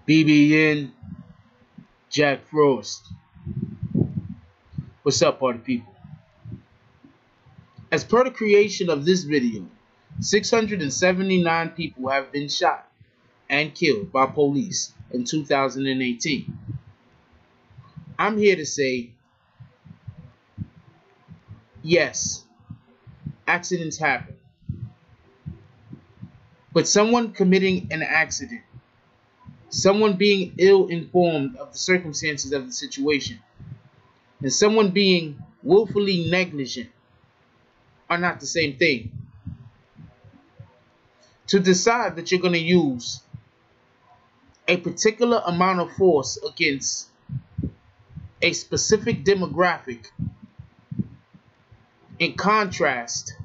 BBN, Jack Frost. What's up, party people? As per the creation of this video, 679 people have been shot and killed by police in 2018. I'm here to say, yes, accidents happen. But someone committing an accident, someone being ill-informed of the circumstances of the situation, and someone being willfully negligent are not the same thing. To decide that you're going to use a particular amount of force against a specific demographic in contrast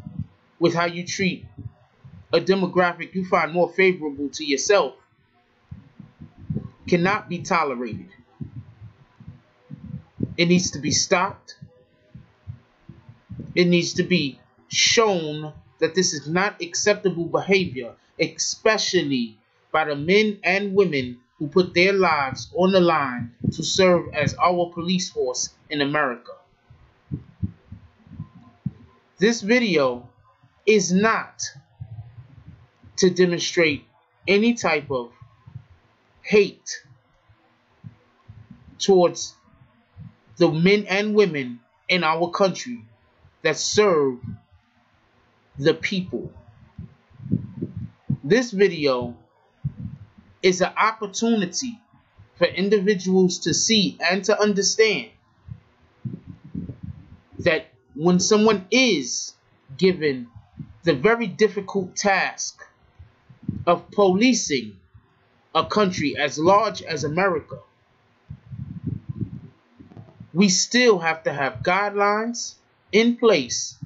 with how you treat a demographic you find more favorable to yourself cannot be tolerated. It needs to be stopped. It needs to be shown that this is not acceptable behavior, especially by the men and women who put their lives on the line to serve as our police force in America. This video is not to demonstrate any type of hate towards the men and women in our country that serve the people. This video is an opportunity for individuals to see and to understand that when someone is given the very difficult task of policing a country as large as America, we still have to have guidelines in place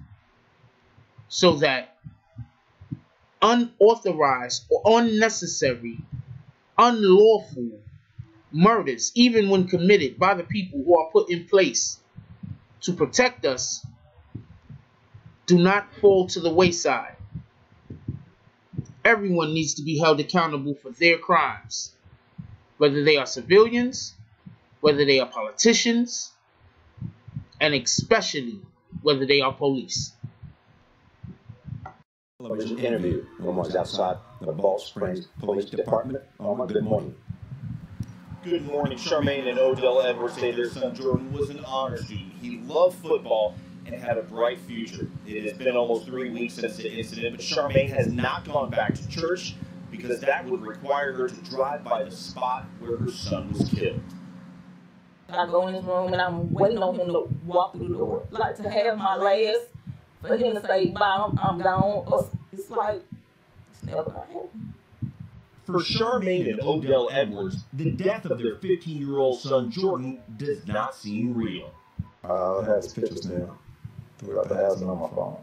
so that unauthorized or unnecessary, unlawful murders, even when committed by the people who are put in place to protect us, do not fall to the wayside. Everyone needs to be held accountable for their crimes, whether they are civilians, whether they are politicians, and especially whether they are police. Television interview when I was outside the Balch Springs Police Department. Good morning. Good morning. Charmaine and Odell Edwards say their son Jordan was an honor student. He loved football and had a bright future. It has been almost 3 weeks since the incident, but Charmaine has not gone back to church because that would require her to drive by the spot where her son was killed. I go in his room and I'm waiting on him to walk through the door. Like to have my last, for him to say, bye, I'm gone. It's like, it's never gonna happen. For Charmaine and Odell Edwards, the death of their 15-year-old son Jordan does not seem real. I have his pictures now. Throughout the house and on my phone.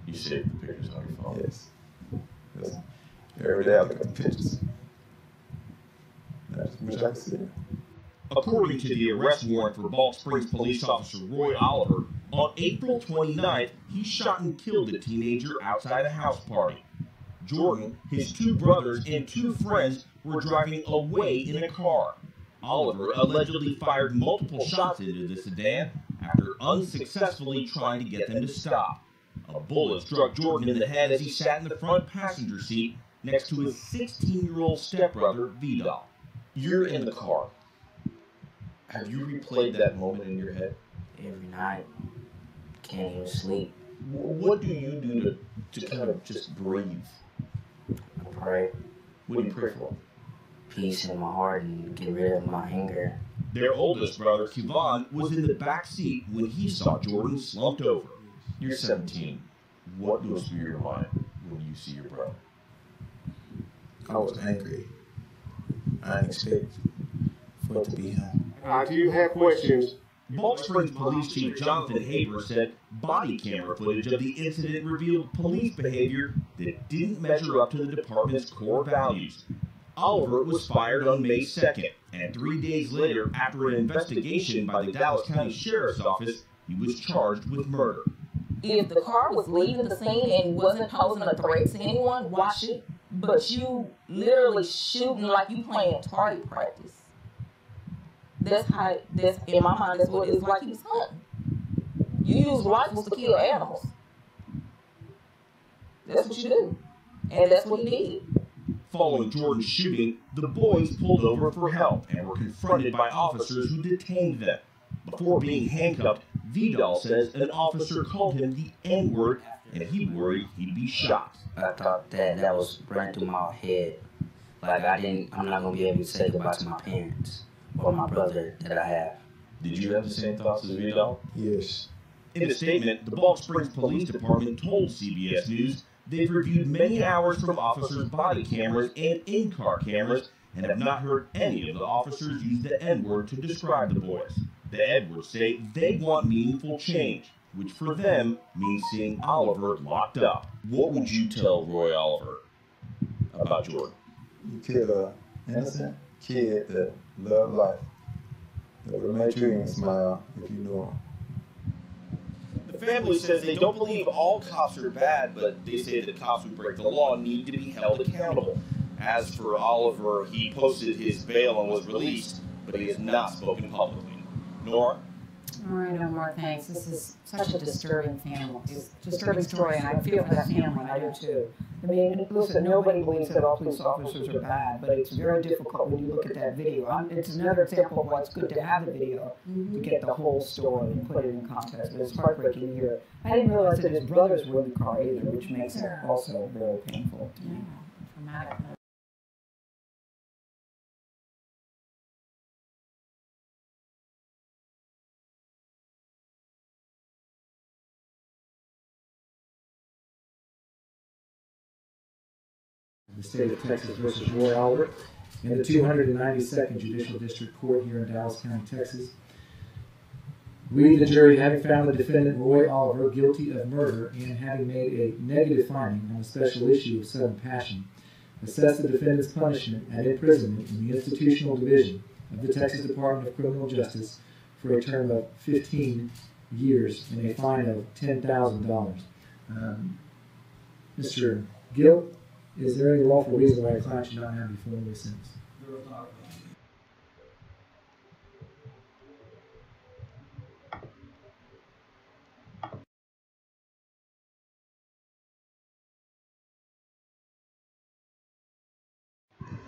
You saved the pictures on your phone? Yes. Every day I look at the pictures. That's much I can see. According to the arrest warrant for Balch Springs police officer Roy Oliver, on April 29th, he shot and killed a teenager outside a house party. Jordan, his 2 brothers, and 2 friends were driving away in a car. Oliver allegedly fired multiple shots into the sedan after unsuccessfully trying to get them to stop. A bullet struck Jordan in the head as he sat in the front passenger seat next to his 16-year-old stepbrother, Vidal. You're in the car. Have you replayed that moment in your head? Every night. Can't even sleep. What do you do to kind of just breathe? I pray. What do you pray for? Peace in my heart and get rid of my anger. Their oldest brother, Kevon, was in the back seat when he saw Jordan slumped over. You're 17. What goes through your mind when you see your brother? I was angry. I didn't expect for it to be him. Do you have questions? Balch Springs Police Chief Jonathan Haber said body camera footage of the incident revealed police behavior that didn't measure up to the department's core values. Oliver was fired on May 2nd, and 3 days later, after an investigation by the Dallas County Sheriff's Office, he was charged with murder. If the car was leaving the scene and wasn't posing a threat to anyone, why should but you literally shooting like you playing target practice. That's in my mind, that's what it's like he was hunting. You use rifles to kill animals. That's what you do. And that's what he did. Following Jordan's shooting, the boys pulled over for help and were confronted by officers who detained them. Before being handcuffed, Vidal says an officer called him the N-word and he worried he'd be shot. I thought that was right through my head. Like I'm not gonna be able to say goodbye to my parents or my brother that I have. Did you have the same thoughts as Vidal? Yes. In a statement, the Balch Springs Police Department told CBS News they've reviewed many hours from officers' body cameras and in-car cameras and have not heard any of the officers use the N-word to describe the boys. The Edwards say they want meaningful change, which for them means seeing Oliver locked up. What would you tell Roy Oliver about Jordan? You killed an innocent kid that loved life. That would make you smile if you knew him. The family says they don't believe all cops are bad, but they say that cops who break the law need to be held accountable. As for Oliver, he posted his bail and was released, but he has not spoken publicly. Nora? All right, no more thanks. This is such a disturbing disturbing story, and I feel for that family. I do too. I mean, listen, nobody believes that all police officers are bad, but it's very difficult when you look at that video. It's another example of why it's good to have the video to get the whole story and put it in context. But it's heartbreaking to hear. I didn't realize that his brothers were in the car either, which makes it also very painful. Yeah, traumatic. The state of Texas versus Roy Oliver in the 292nd Judicial District Court here in Dallas County, Texas. We, the jury, having found the defendant Roy Oliver guilty of murder and having made a negative finding on the special issue of sudden passion, assess the defendant's punishment and imprisonment in the institutional division of the Texas Department of Criminal Justice for a term of 15 years and a fine of $10,000. Mr. Gill, is there any lawful reason why a client should not have before this sentence? There is not.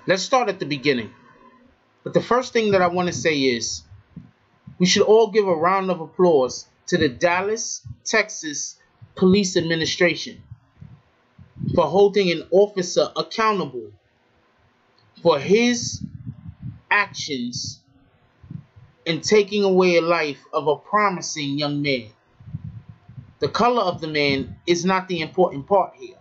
Let's start at the beginning. But the first thing that I want to say is we should all give a round of applause to the Dallas, Texas Police Administration for holding an officer accountable for his actions and taking away a life of a promising young man. The color of the man is not the important part here.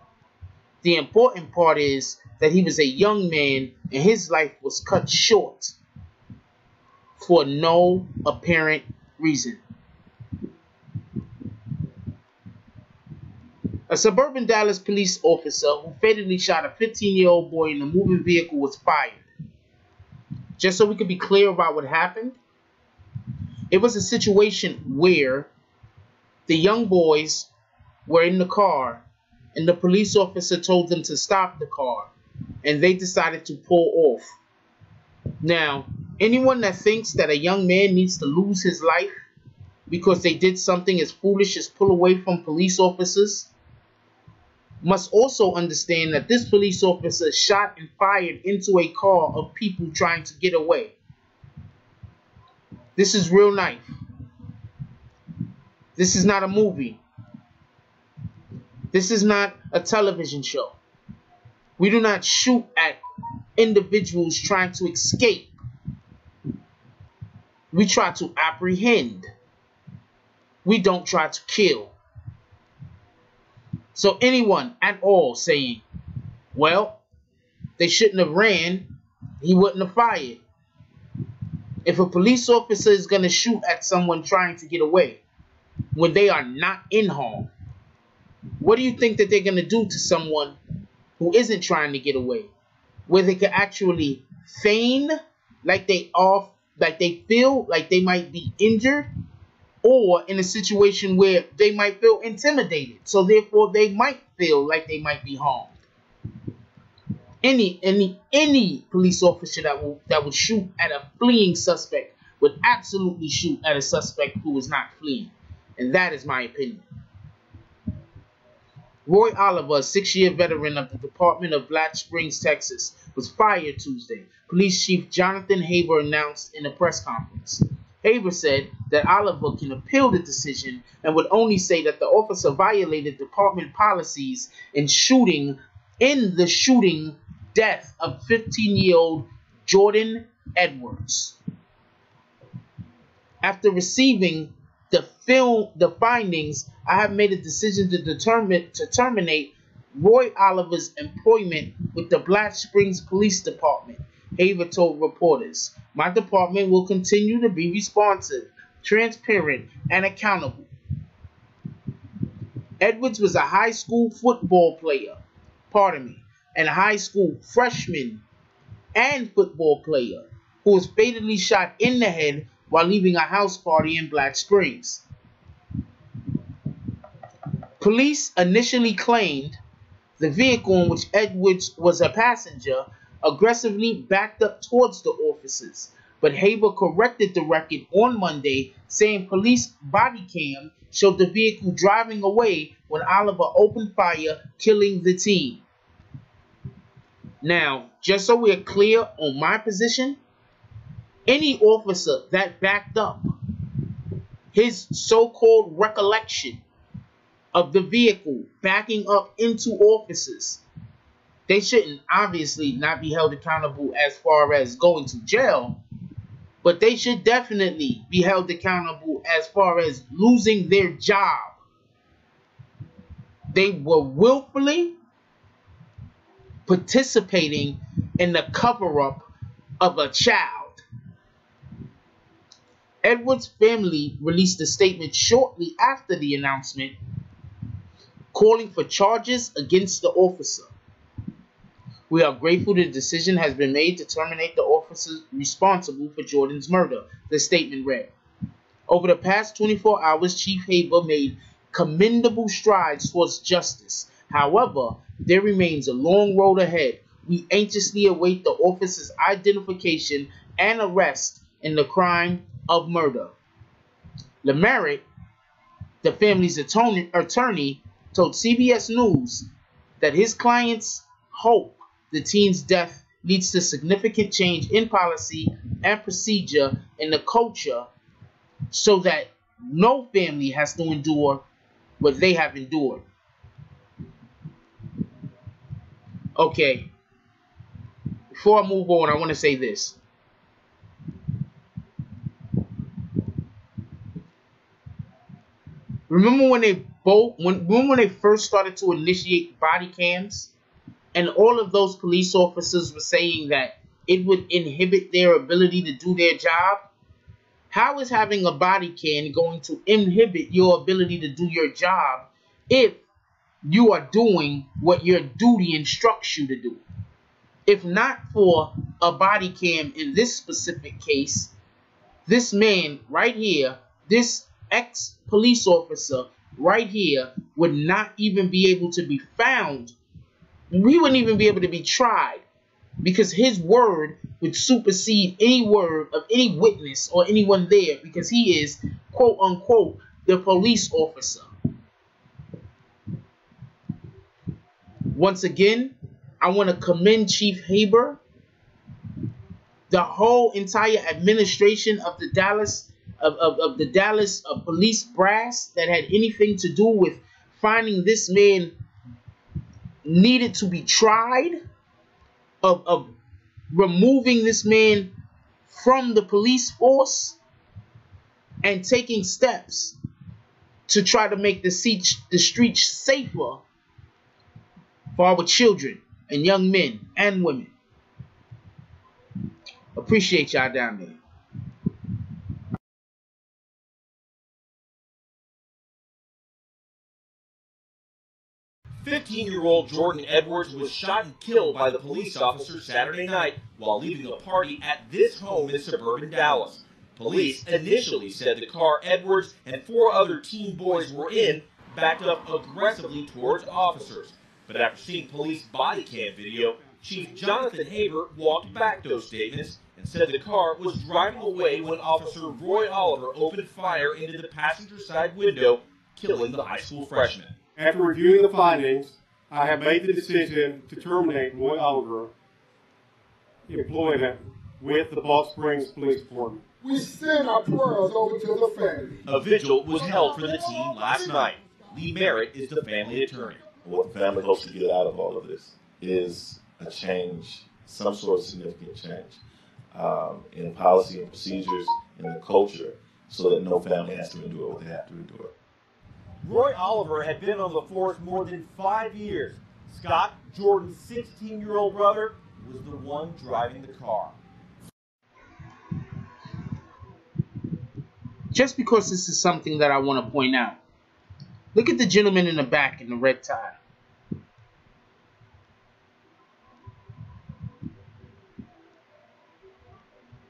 The important part is that he was a young man and his life was cut short for no apparent reason. A suburban Dallas police officer who fatally shot a 15-year-old boy in a moving vehicle was fired. Just so we can be clear about what happened, it was a situation where the young boys were in the car and the police officer told them to stop the car and they decided to pull off. Now, anyone that thinks that a young man needs to lose his life because they did something as foolish as pull away from police officers must also understand that this police officer shot and fired into a car of people trying to get away. This is real life. This is not a movie. This is not a television show. We do not shoot at individuals trying to escape. We try to apprehend. We don't try to kill. So anyone at all saying, well, they shouldn't have ran, he wouldn't have fired. If a police officer is going to shoot at someone trying to get away when they are not in harm, what do you think that they're going to do to someone who isn't trying to get away? Where they can actually feign like they feel like they might be injured, or in a situation where they might feel intimidated, so therefore they might feel like they might be harmed. Any police officer that would shoot at a fleeing suspect would absolutely shoot at a suspect who is not fleeing. And that is my opinion. Roy Oliver, a 6-year veteran of the Department of Black Springs, Texas, was fired Tuesday, Police Chief Jonathan Haber announced in a press conference. Haber said that Oliver can appeal the decision and would only say that the officer violated department policies in the shooting death of 15-year-old Jordan Edwards. After receiving the findings, I have made a decision to terminate Roy Oliver's employment with the Black Springs Police Department, Haver told reporters. My department will continue to be responsive, transparent, and accountable. Edwards was a high school football player, and a high school freshman and football player who was fatally shot in the head while leaving a house party in Black Springs. Police initially claimed the vehicle in which Edwards was a passenger aggressively backed up towards the officers, but Haber corrected the record on Monday, saying police body cam showed the vehicle driving away when Oliver opened fire, killing the teen. Now, just so we're clear on my position, any officer that backed up, his so-called recollection of the vehicle backing up into officers, they shouldn't obviously not be held accountable as far as going to jail, but they should definitely be held accountable as far as losing their job. They were willfully participating in the cover-up of a child. Edwards' family released a statement shortly after the announcement, calling for charges against the officer. We are grateful the decision has been made to terminate the officer responsible for Jordan's murder, the statement read. Over the past 24 hours, Chief Haber made commendable strides towards justice. However, there remains a long road ahead. We anxiously await the officer's identification and arrest in the crime of murder. LeMeritt, the family's attorney, told CBS News that his clients hope the teen's death leads to significant change in policy and procedure in the culture so that no family has to endure what they have endured. Okay, before I move on, I want to say this. Remember when they first started to initiate body cams, and all of those police officers were saying that it would inhibit their ability to do their job? How is having a body cam going to inhibit your ability to do your job if you are doing what your duty instructs you to do? If not for a body cam in this specific case, this man right here, this ex-police officer right here, would not even be able to be found. We wouldn't even be able to be tried because his word would supersede any word of any witness or anyone there because he is, quote unquote, the police officer. Once again, I want to commend Chief Haber, the whole entire administration of the Dallas police brass that had anything to do with finding this man needed to be tried, of removing this man from the police force and taking steps to try to make the streets safer for our children and young men and women. Appreciate y'all down there. 15-year-old Jordan Edwards was shot and killed by the police officer Saturday night while leaving a party at this home in suburban Dallas. Police initially said the car Edwards and 4 other teen boys were in backed up aggressively towards officers. But after seeing police body cam video, Chief Jonathan Haber walked back those statements and said the car was driving away when Officer Roy Oliver opened fire into the passenger side window, killing the high school freshman. After reviewing the findings, I have made the decision to terminate Roy Oliver employment with the Balch Springs Police Department. We send our prayers over to the family. A vigil was held for the team last night. Lee Merritt is the family attorney. What the family hopes to get out of all of this is a change, some sort of significant change in policy and procedures in the culture so that no family has to endure what they have to endure. Roy Oliver had been on the force more than 5 years. Scott, Jordan's 16-year-old brother, was the one driving the car. Just because this is something that I want to point out, look at the gentleman in the back in the red tie.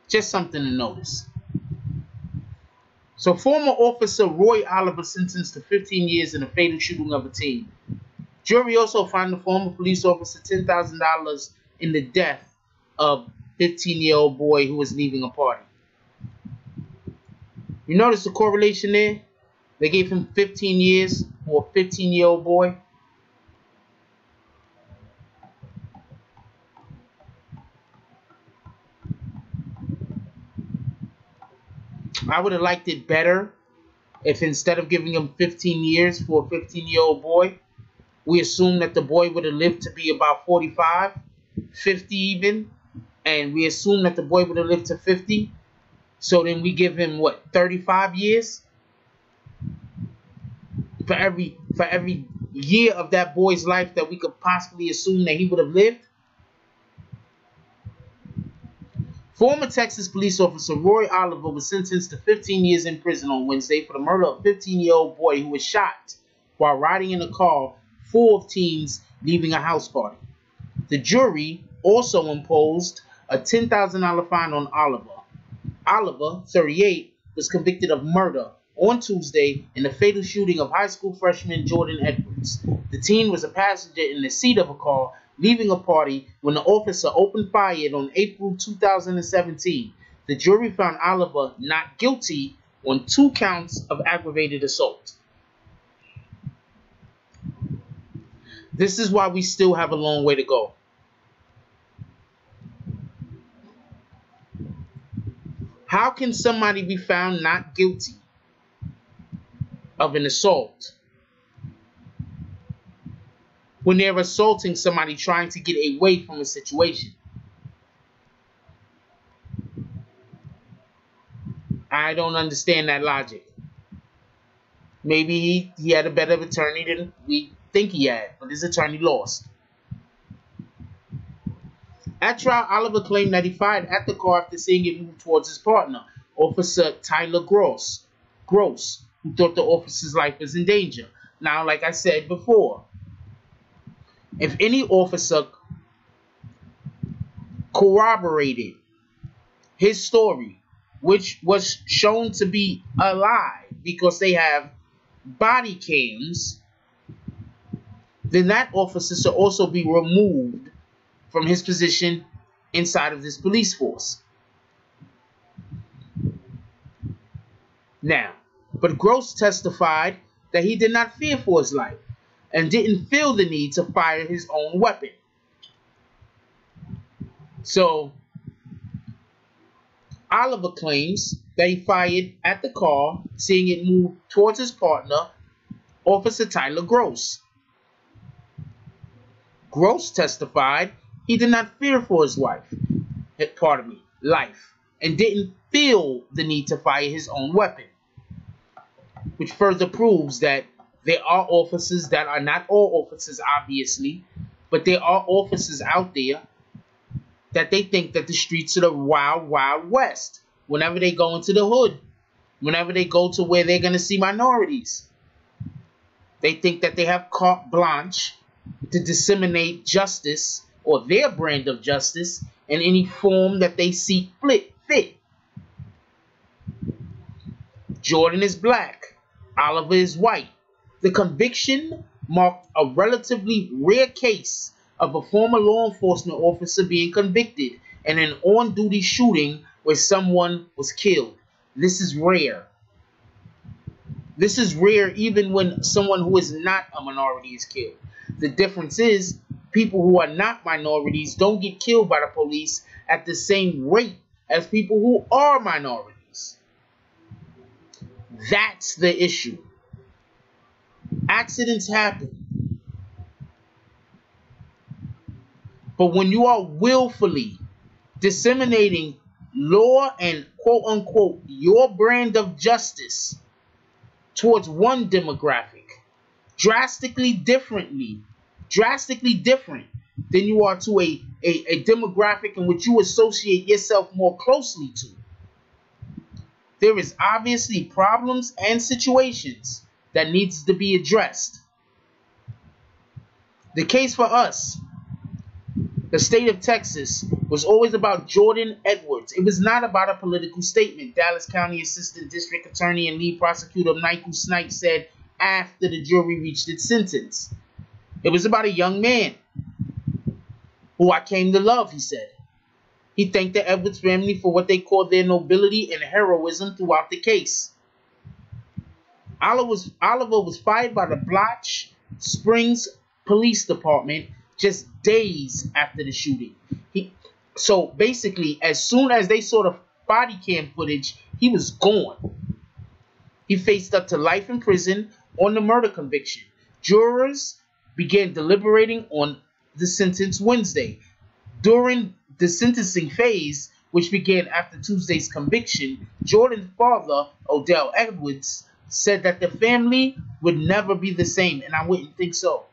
Just something to notice. So former officer Roy Oliver sentenced to 15 years in a fatal shooting of a teen. Jury also fined the former police officer $10,000 in the death of a 15-year-old boy who was leaving a party. You notice the correlation there? They gave him 15 years for a 15-year-old boy. I would have liked it better if instead of giving him 15 years for a 15-year-old boy, we assumed that the boy would have lived to be about 45, 50 even, and we assumed that the boy would have lived to 50. So then we give him, what, 35 years? For every year of that boy's life that we could possibly assume that he would have lived? Former Texas police officer Roy Oliver was sentenced to 15 years in prison on Wednesday for the murder of a 15-year-old boy who was shot while riding in a car full of teens leaving a house party. The jury also imposed a $10,000 fine on Oliver. Oliver, 38, was convicted of murder on Tuesday in the fatal shooting of high school freshman Jordan Edwards. The teen was a passenger in the seat of a car leaving a party when the officer opened fire on April 2017. The jury found Oliver not guilty on 2 counts of aggravated assault. This is why we still have a long way to go. How can somebody be found not guilty of an assault when they're assaulting somebody trying to get away from a situation? I don't understand that logic. Maybe he had a better attorney than we think he had, but his attorney lost. At trial, Oliver claimed that he fired at the car after seeing it move towards his partner, Officer Tyler Gross, who thought the officer's life was in danger. Now, like I said before, if any officer corroborated his story, which was shown to be a lie because they have body cams, then that officer should also be removed from his position inside of this police force. Now, but Gross testified that he did not fear for his life and didn't feel the need to fire his own weapon. So, Oliver claims that he fired at the car, seeing it move towards his partner, Officer Tyler Gross. Gross testified he did not fear for his life, and didn't feel the need to fire his own weapon, which further proves that there are officers that are not all officers, obviously, but there are officers out there that they think that the streets are the wild, wild west. Whenever they go into the hood, whenever they go to where they're going to see minorities, they think that they have carte blanche to disseminate justice or their brand of justice in any form that they see fit. Jordan is black. Oliver is white. The conviction marked a relatively rare case of a former law enforcement officer being convicted in an on-duty shooting where someone was killed. This is rare. This is rare even when someone who is not a minority is killed. The difference is people who are not minorities don't get killed by the police at the same rate as people who are minorities. That's the issue. Accidents happen. But when you are willfully disseminating law and quote-unquote your brand of justice towards one demographic drastically different than you are to a demographic in which you associate yourself more closely to, there is obviously problems and situations that needs to be addressed. The case for us, the state of Texas, was always about Jordan Edwards. It was not about a political statement. Dallas County Assistant District Attorney and Lead Prosecutor Michael Snipes said after the jury reached its sentence. It was about a young man who I came to love, he said. He thanked the Edwards family for what they called their nobility and heroism throughout the case. Oliver was fired by the Bloch Springs Police Department just days after the shooting. So basically, as soon as they saw the body cam footage, he was gone. He faced up to life in prison on the murder conviction. Jurors began deliberating on the sentence Wednesday. During the sentencing phase, which began after Tuesday's conviction, Jordan's father, Odell Edwards, said that the family would never be the same, and I wouldn't think so.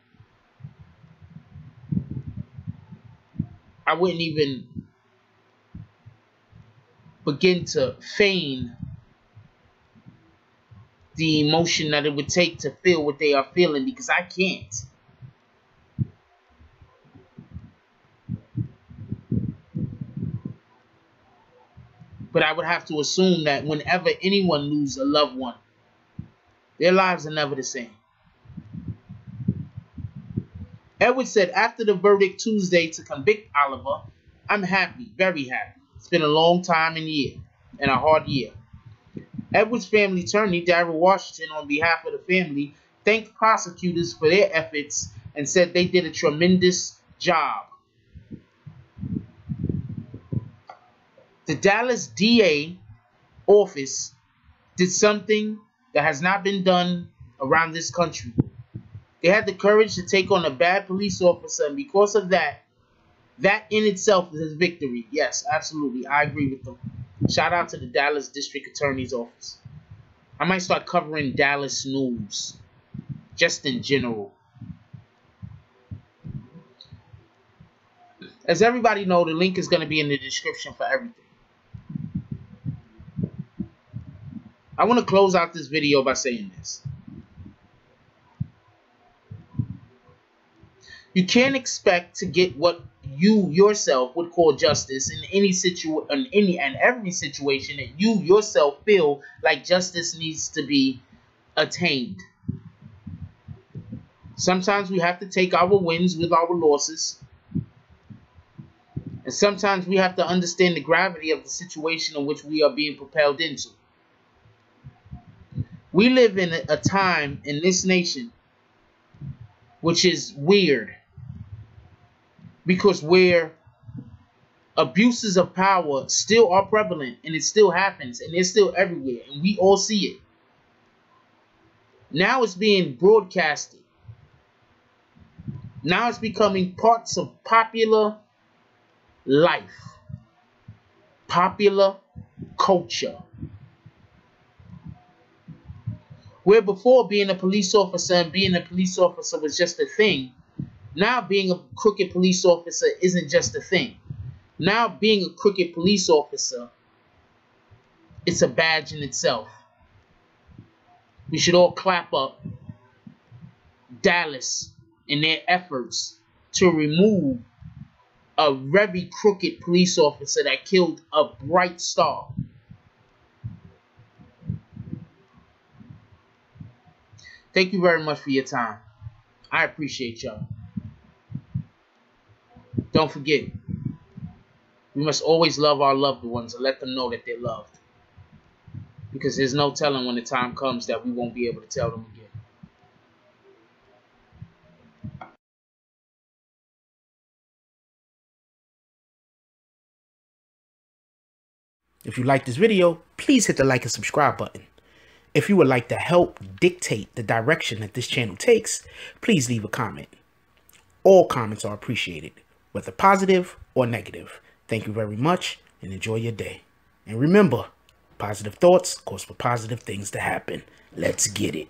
I wouldn't even begin to feign the emotion that it would take to feel what they are feeling, because I can't. But I would have to assume that whenever anyone loses a loved one, their lives are never the same. Edwards said after the verdict Tuesday to convict Oliver, "I'm happy, very happy. It's been a long time and a hard year." Edwards' family attorney, Darrell Washington, on behalf of the family, thanked prosecutors for their efforts and said they did a tremendous job. The Dallas DA office did something that has not been done around this country. They had the courage to take on a bad police officer, and because of that, that in itself is victory. Yes, absolutely. I agree with them. Shout out to the Dallas District Attorney's Office. I might start covering Dallas news, just in general. As everybody knows, the link is going to be in the description for everything. I want to close out this video by saying this. You can't expect to get what you yourself would call justice in every situation that you yourself feel like justice needs to be attained. Sometimes we have to take our wins with our losses. And sometimes we have to understand the gravity of the situation in which we are being propelled into. We live in a time in this nation which is weird, because where abuses of power still are prevalent, and it still happens, and it's still everywhere, and we all see it. Now it's being broadcasted. Now it's becoming parts of popular life, popular culture. Where before being a police officer and being a police officer was just a thing, now being a crooked police officer isn't just a thing. Now being a crooked police officer, it's a badge in itself. We should all clap up Dallas in their efforts to remove a very crooked police officer that killed a bright star. Thank you very much for your time. I appreciate y'all. Don't forget, we must always love our loved ones and let them know that they're loved. Because there's no telling when the time comes that we won't be able to tell them again. If you like this video, please hit the like and subscribe button. If you would like to help dictate the direction that this channel takes, please leave a comment. All comments are appreciated, whether positive or negative. Thank you very much and enjoy your day. And remember, positive thoughts cause for positive things to happen. Let's get it.